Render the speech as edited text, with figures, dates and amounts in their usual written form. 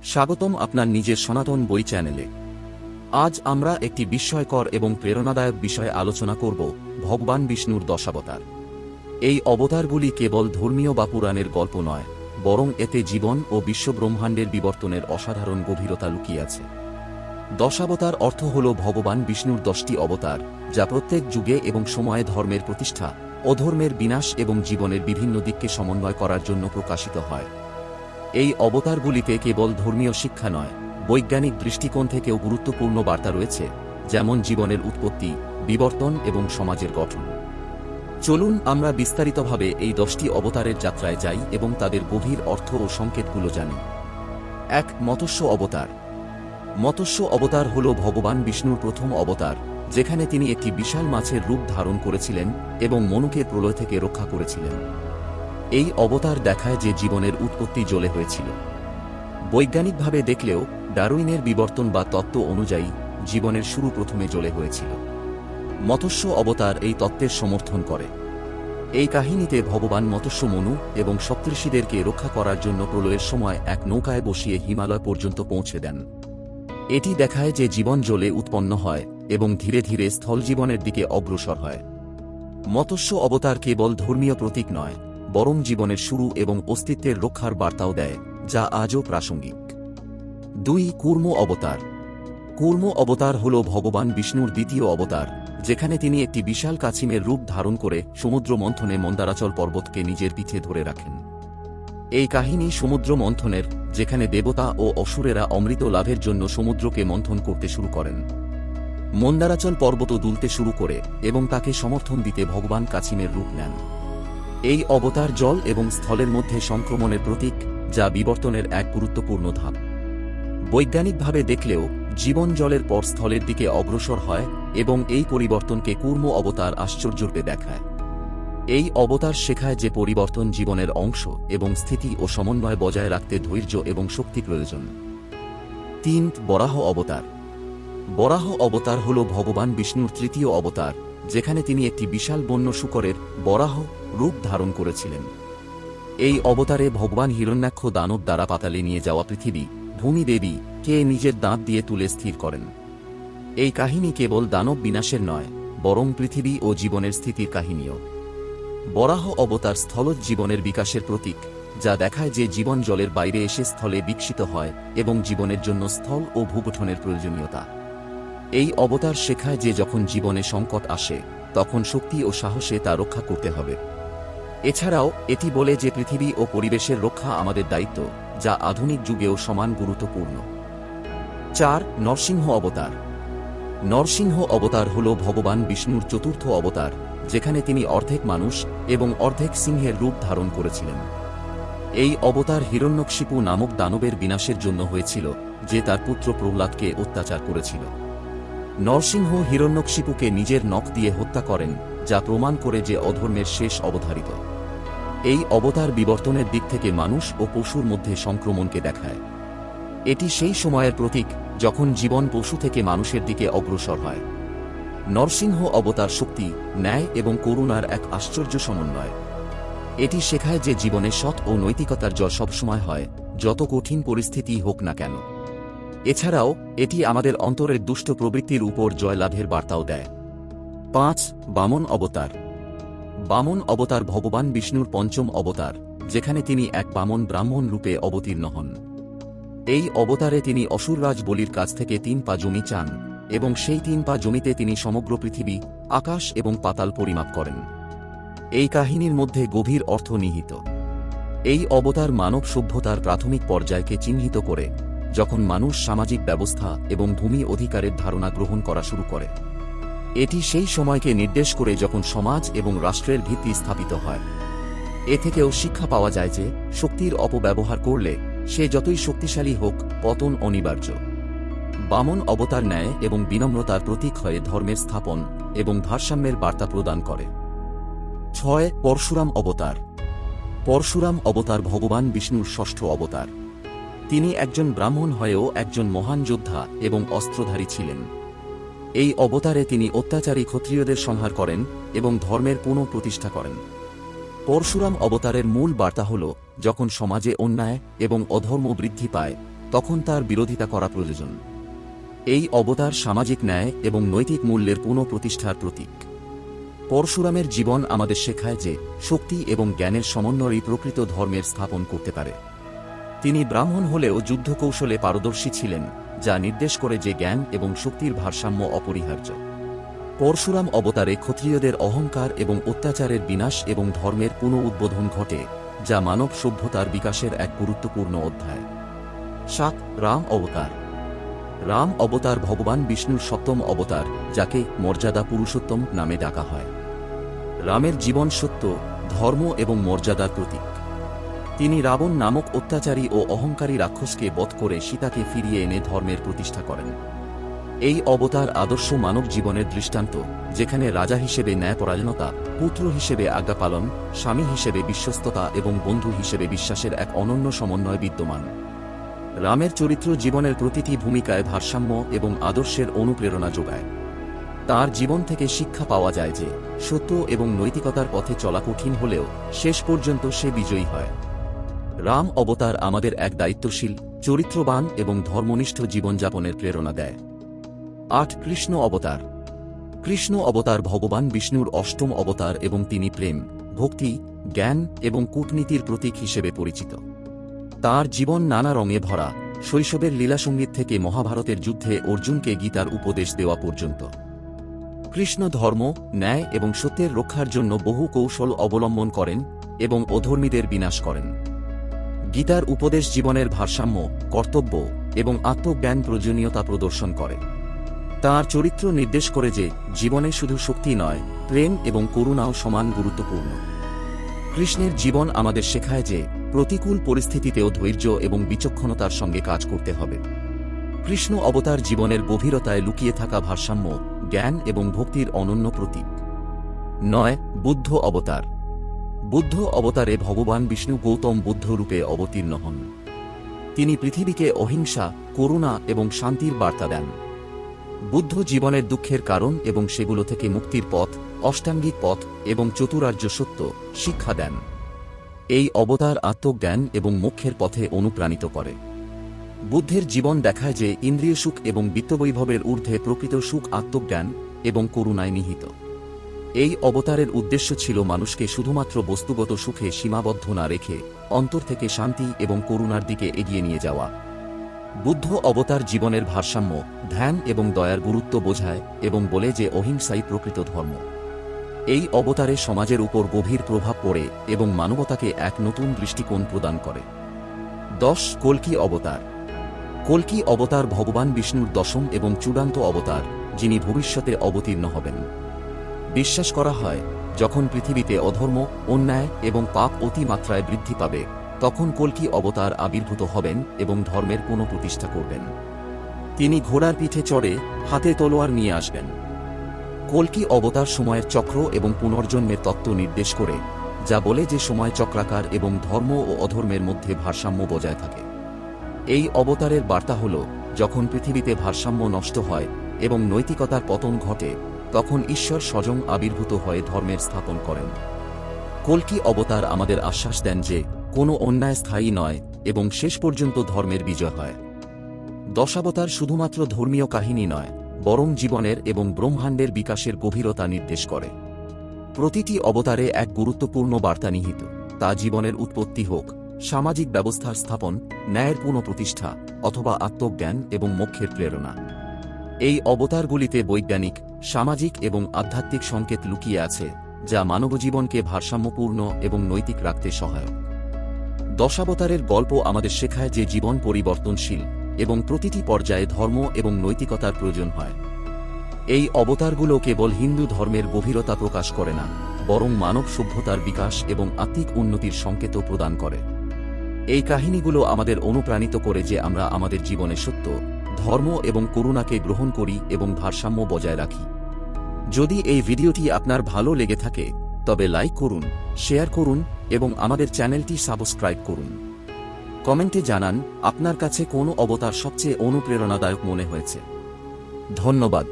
স্বাগতম আপনার নিজের সনাতন বই চ্যানেলে। আজ আমরা একটি বিস্ময়কর এবং প্রেরণাদায়ক বিষয়ে আলোচনা করব, ভগবান বিষ্ণুর দশাবতার। এই অবতারগুলি কেবল ধর্মীয় বা পুরাণের গল্প নয়, বরং এতে জীবন ও বিশ্বব্রহ্মাণ্ডের বিবর্তনের অসাধারণ গভীরতা লুকিয়ে আছে। দশাবতার অর্থ হল ভগবান বিষ্ণুর 10টি অবতার, যা প্রত্যেক যুগে এবং সময়ে ধর্মের প্রতিষ্ঠা, অধর্মের বিনাশ এবং জীবনের বিভিন্ন দিককে সমন্বয় করার জন্য প্রকাশিত হয়। এই অবতারগুলিতে কেবল ধর্মীয় শিক্ষা নয়, বৈজ্ঞানিক দৃষ্টিকোণ থেকেও গুরুত্বপূর্ণ বার্তা রয়েছে, যেমন জীবনের উৎপত্তি, বিবর্তন এবং সমাজের গঠন। চলুন আমরা বিস্তারিতভাবে এই 10টি অবতারের যাত্রায় যাই এবং তাদের গভীর অর্থ ও সংকেতগুলো জানি। 1. মৎস্য অবতার। মৎস্য অবতার হল ভগবান বিষ্ণুর প্রথম অবতার, যেখানে তিনি একটি বিশাল মাছের রূপ ধারণ করেছিলেন এবং মনুকে প্রলয় থেকে রক্ষা করেছিলেন। এই অবতার দেখায় যে জীবনের উৎপত্তি জলে হয়েছিল। বৈজ্ঞানিকভাবে দেখলেও ডারউইনের বিবর্তন বা তত্ত্ব অনুযায়ী জীবনের শুরু প্রথমে জলে হয়েছিল। মৎস্য অবতার এই তত্ত্বের সমর্থন করে। এই কাহিনীতে ভগবান মৎস্য মনু এবং সপ্তর্ষিদেরকে রক্ষা করার জন্য প্রলয়ের সময় এক নৌকায় বসিয়ে হিমালয় পর্যন্ত পৌঁছে দেন। এটি দেখায় যে জীবন জলে উৎপন্ন হয় এবং ধীরে ধীরে স্থল জীবনের দিকে অগ্রসর হয়। মৎস্য অবতার কেবল ধর্মীয় প্রতীক নয়, বরং জীবনের শুরু এবং অস্তিত্বের রক্ষার বার্তাও দেয়, যা আজও প্রাসঙ্গিক। 2. কূর্ম অবতার। কূর্ম অবতার হল ভগবান বিষ্ণুর দ্বিতীয় অবতার, যেখানে তিনি একটি বিশাল কাছিমের রূপ ধারণ করে সমুদ্র মন্থনে মন্দারাচল পর্বতকে নিজের পিঠে ধরে রাখেন। এই কাহিনী সমুদ্র মন্থনের, যেখানে দেবতা ও অসুরেরা অমৃত লাভের জন্য সমুদ্রকে মন্থন করতে শুরু করেন। মন্দারাচল পর্বত দুলতে শুরু করে এবং তাকে সমর্থন দিতে ভগবান কাছিমের রূপ নেন। এই অবতার জল এবং স্থলের মধ্যে সংক্রমণের প্রতীক, যা বিবর্তনের এক গুরুত্বপূর্ণ ধাপ। বৈজ্ঞানিকভাবে দেখলেও জীবন জলের পর স্থলের দিকে অগ্রসর হয় এবং এই পরিবর্তনকে কূর্ম অবতার আশ্চর্যরূপে দেখায়। এই অবতার শেখায় যে পরিবর্তন জীবনের অংশ এবং স্থিতি ও সমন্বয় বজায় রাখতে ধৈর্য এবং শক্তি প্রয়োজন। 3. বরাহ অবতার। বরাহ অবতার হল ভগবান বিষ্ণুর তৃতীয় অবতার, যেখানে তিনি একটি বিশাল বন্য শূকরের বরাহ রূপ ধারণ করেছিলেন। এই অবতারে ভগবান হিরণ্যাক্ষ দানব দ্বারা পাতালে নিয়ে যাওয়া পৃথিবী ভূমি দেবী কে নিজের দাঁত দিয়ে তুলে স্থির করেন। এই কাহিনী কেবল দানব বিনাশের নয়, বরং পৃথিবী ও জীবনের স্থিতির কাহিনীও। বরাহ অবতার স্থলজ জীবনের বিকাশের প্রতীক, যা দেখায় যে জীবন জলের বাইরে এসে স্থলে বিকশিত হয় এবং জীবনের জন্য স্থল ও ভূগঠনের প্রয়োজনীয়তা। এই অবতার শেখায় যে যখন জীবনে সংকট আসে, তখন শক্তি ও সাহসে তা রক্ষা করতে হবে। এছাড়াও এটি বলে যে পৃথিবী ও পরিবেশের রক্ষা আমাদের দায়িত্ব, যা আধুনিক যুগেও সমান গুরুত্বপূর্ণ। 4. নরসিংহ অবতার। নরসিংহ অবতার হল ভগবান বিষ্ণুর চতুর্থ অবতার, যেখানে তিনি অর্ধেক মানুষ এবং অর্ধেক সিংহের রূপ ধারণ করেছিলেন। এই অবতার হিরণ্যকশিপু নামক দানবের বিনাশের জন্য হয়েছিল, যে তার পুত্র প্রহ্লাদকে অত্যাচার করেছিল। নরসিংহ হিরণ্যকশিপুকে নিজের নখ দিয়ে হত্যা করেন, যা প্রমাণ করে যে অধর্মের শেষ অবধারিত। এই অবতার বিবর্তনের দিক থেকে মানুষ ও পশুর মধ্যে সংক্রমণকে দেখায়। এটি সেই সময়ের প্রতীক যখন জীবন পশু থেকে মানুষের দিকে অগ্রসর হয়। নরসিংহ অবতার শক্তি, ন্যায় এবং করুণার এক আশ্চর্য সমন্বয়। এটি শেখায় যে জীবনে সৎ ও নৈতিকতার জয় সবসময় হয়, যত কঠিন পরিস্থিতি হোক না কেন। এছাড়াও এটি আমাদের অন্তরের দুষ্ট প্রবৃত্তির উপর জয়লাভের বার্তাও দেয়। 5. বামন অবতার। বামন অবতার ভগবান বিষ্ণুর পঞ্চম অবতার, যেখানে তিনি এক বামন ব্রাহ্মণ রূপে অবতীর্ণ হন। এই অবতারে তিনি অসুররাজ বলির কাছ থেকে 3 পা জমি চান এবং সেই 3 পা জমিতে তিনি সমগ্র পৃথিবী, আকাশ এবং পাতাল পরিমাপ করেন। এই কাহিনীর মধ্যে গভীর অর্থ নিহিত। এই অবতার মানব সভ্যতার প্রাথমিক পর্যায়কে চিহ্নিত করে, যখন মানুষ সামাজিক ব্যবস্থা এবং ভূমি অধিকারের ধারণা গ্রহণ করা শুরু করে। এটি সেই সময়কে নির্দেশ করে যখন সমাজ এবং রাষ্ট্রের ভিত্তি স্থাপিত হয়। এ থেকেও শিক্ষা পাওয়া যায় যে শক্তির অপব্যবহার করলে, সে যতই শক্তিশালী হোক, পতন অনিবার্য। বামন অবতার ন্যায় এবং বিনম্রতার প্রতীক হয়ে ধর্মের স্থাপন এবং ভারসাম্যের বার্তা প্রদান করে। 6. পরশুরাম অবতার। পরশুরাম অবতার ভগবান বিষ্ণুর ষষ্ঠ অবতার। তিনি একজন ব্রাহ্মণ হয়েও একজন মহান যোদ্ধা এবং অস্ত্রধারী ছিলেন। এই অবতারে তিনি অত্যাচারী ক্ষত্রিয়দের সংহার করেন এবং ধর্মের পুনঃপ্রতিষ্ঠা করেন। পরশুরাম অবতারের মূল বার্তা হল, যখন সমাজে অন্যায় এবং অধর্ম বৃদ্ধি পায়, তখন তার বিরোধিতা করা প্রয়োজন। এই অবতার সামাজিক ন্যায় এবং নৈতিক মূল্যের পুনঃপ্রতিষ্ঠার প্রতীক। পরশুরামের জীবন আমাদের শেখায় যে শক্তি এবং জ্ঞানের সমন্বয়ই প্রকৃত ধর্মের স্থাপন করতে পারে। তিনি ব্রাহ্মণ হলেও যুদ্ধকৌশলে পারদর্শী ছিলেন, যা নির্দেশ করে যে জ্ঞান এবং শক্তির ভারসাম্য অপরিহার্য। পরশুরাম অবতারে ক্ষত্রিয়দের অহংকার এবং অত্যাচারের বিনাশ এবং ধর্মের পুনঃউদ্বোধন ঘটে, যা মানব সভ্যতার বিকাশের এক গুরুত্বপূর্ণ অধ্যায়। ৭ রাম অবতার। রাম অবতার ভগবান বিষ্ণুর সপ্তম অবতার, যাকে মর্যাদা পুরুষোত্তম নামে ডাকা হয়। রামের জীবন সত্য, ধর্ম এবং মর্যাদার প্রতীক। তিনি রাবণ নামক অত্যাচারী ও অহংকারী রাক্ষসকে বধ করে সীতাকে ফিরিয়ে এনে ধর্মের প্রতিষ্ঠা করেন। এই অবতার আদর্শ মানব জীবনের দৃষ্টান্ত, যেখানে রাজা হিসেবে ন্যায়পরায়ণতা, পুত্র হিসেবে আজ্ঞা পালন, স্বামী হিসেবে বিশ্বস্ততা এবং বন্ধু হিসেবে বিশ্বাসের এক অনন্য সমন্বয় বিদ্যমান। রামের চরিত্র জীবনের প্রতিটি ভূমিকায় ভারসাম্য এবং আদর্শের অনুপ্রেরণা যোগায়। তার জীবন থেকে শিক্ষা পাওয়া যায় যে সত্য এবং নৈতিকতার পথে চলা কঠিন হলেও শেষ পর্যন্ত সে বিজয়ী হয়। রাম অবতার আমাদের এক দায়িত্বশীল, চরিত্রবান এবং ধর্মনিষ্ঠ জীবনযাপনের প্রেরণা দেয়। ৮ কৃষ্ণ অবতার। কৃষ্ণ অবতার ভগবান বিষ্ণুর অষ্টম অবতার এবং তিনি প্রেম, ভক্তি, জ্ঞান এবং কূটনীতির প্রতীক হিসেবে পরিচিত। তার জীবন নানা রঙে ভরা, শৈশবের লীলাসঙ্গীত থেকে মহাভারতের যুদ্ধে অর্জুনকে গীতার উপদেশ দেওয়া পর্যন্ত। কৃষ্ণ ধর্ম, ন্যায় এবং সত্যের রক্ষার জন্য বহু কৌশল অবলম্বন করেন এবং অধর্মীদের বিনাশ করেন। গীতার উপদেশ জীবনের ভারসাম্য, কর্তব্য এবং আত্মজ্ঞান প্রয়োজনীয়তা প্রদর্শন করে। তাঁর চরিত্র নির্দেশ করে যে জীবনে শুধু শক্তি নয়, প্রেম এবং করুণাও সমান গুরুত্বপূর্ণ। কৃষ্ণের জীবন আমাদের শেখায় যে প্রতিকূল পরিস্থিতিতেও ধৈর্য এবং বিচক্ষণতার সঙ্গে কাজ করতে হবে। কৃষ্ণ অবতার জীবনের গভীরতায় লুকিয়ে থাকা ভারসাম্য, জ্ঞান এবং ভক্তির অনন্য প্রতীক। ৯ বুদ্ধ অবতার। বুদ্ধ অবতারে ভগবান বিষ্ণু গৌতম বুদ্ধ রূপে অবতীর্ণ হন। তিনি পৃথিবীকে অহিংসা, করুণা এবং শান্তির বার্তা দেন। বুদ্ধ জীবনের দুঃখের কারণ এবং সেগুলো থেকে মুক্তির পথ, অষ্টাঙ্গিক পথ এবং চতুরার্য সত্য শিক্ষা দেন। এই অবতার আত্মজ্ঞান এবং মোক্ষের পথে অনুপ্রাণিত করে। বুদ্ধের জীবন দেখায় যে ইন্দ্রিয় সুখ এবং বিত্তবৈভবের ঊর্ধ্বে প্রকৃত সুখ আত্মজ্ঞান এবং করুণায় নিহিত। এই অবতারের উদ্দেশ্য ছিল মানুষকে শুধুমাত্র বস্তুগত সুখে সীমাবদ্ধ না রেখে অন্তর থেকে শান্তি এবং করুণার দিকে এগিয়ে নিয়ে যাওয়া। বুদ্ধ অবতার জীবনের ভারসাম্য, ধ্যান এবং দয়ার গুরুত্ব বোঝায় এবং বলে যে অহিংসাই প্রকৃত ধর্ম। এই অবতারে সমাজের উপর গভীর প্রভাব পড়ে এবং মানবতাকে এক নতুন দৃষ্টিকোণ প্রদান করে। ১০ কল্কি অবতার। কল্কি অবতার ভগবান বিষ্ণুর দশম এবং চূড়ান্ত অবতার, যিনি ভবিষ্যতে অবতীর্ণ হবেন। বিশ্বাস করা হয় যখন পৃথিবীতে অধর্ম, অন্যায় এবং পাপ অতিমাত্রায় বৃদ্ধি পাবে, তখন কল্কি অবতার আবির্ভূত হবেন এবং ধর্মের পুনঃপ্রতিষ্ঠা করবেন। তিনি ঘোড়ার পিঠে চড়ে হাতে তলোয়ার নিয়ে আসবেন। কল্কি অবতার সময়ের চক্র এবং পুনর্জন্মের তত্ত্ব নির্দেশ করে, যা বলে যে সময় চক্রাকার এবং ধর্ম ও অধর্মের মধ্যে ভারসাম্য বজায় থাকে। এই অবতারের বার্তা হল, যখন পৃথিবীতে ভারসাম্য নষ্ট হয় এবং নৈতিকতার পতন ঘটে, তখন ঈশ্বর স্বয়ং আবির্ভূত হয়ে ধর্মের স্থাপন করেন। কল্কি অবতার আমাদের আশ্বাস দেন যে কোনো অন্যায় স্থায়ী নয় এবং শেষ পর্যন্ত ধর্মের বিজয় হয়। দশাবতার শুধুমাত্র ধর্মীয় কাহিনী নয়, বরং জীবনের এবং ব্রহ্মাণ্ডের বিকাশের গভীরতা নির্দেশ করে। প্রতিটি অবতারে এক গুরুত্বপূর্ণ বার্তা নিহিত, তা জীবনের উৎপত্তি হোক, সামাজিক ব্যবস্থার স্থাপন, ন্যায়ের পুনঃপ্রতিষ্ঠা অথবা আত্মজ্ঞান এবং মোক্ষের প্রেরণা। এই অবতারগুলিতে বৈজ্ঞানিক, সামাজিক এবং আধ্যাত্মিক সংকেত লুকিয়ে আছে, যা মানবজীবনকে ভারসাম্যপূর্ণ এবং নৈতিক রাখতে সহায়ক। দশাবতারের গল্প আমাদের শেখায় যে জীবন পরিবর্তনশীল এবং প্রতিটি পর্যায়ে ধর্ম এবং নৈতিকতার প্রয়োজন হয়। এই অবতারগুলো কেবল হিন্দু ধর্মের গভীরতা প্রকাশ করে না, বরং মানব সভ্যতার বিকাশ এবং আত্মিক উন্নতির সংকেতও প্রদান করে। এই কাহিনীগুলো আমাদের অনুপ্রাণিত করে যে আমরা আমাদের জীবনে সত্য, ধর্ম এবং করুণাকে গ্রহণ করি এবং ভারসাম্য বজায় রাখি। যদি এই ভিডিওটি আপনার ভালো লেগে থাকে, তবে লাইক করুন, শেয়ার করুন এবং আমাদের চ্যানেলটি সাবস্ক্রাইব করুন। কমেন্টে জানান আপনার কাছে কোন অবতার সবচেয়ে অনুপ্রেরণাদায়ক মনে হয়েছে। ধন্যবাদ।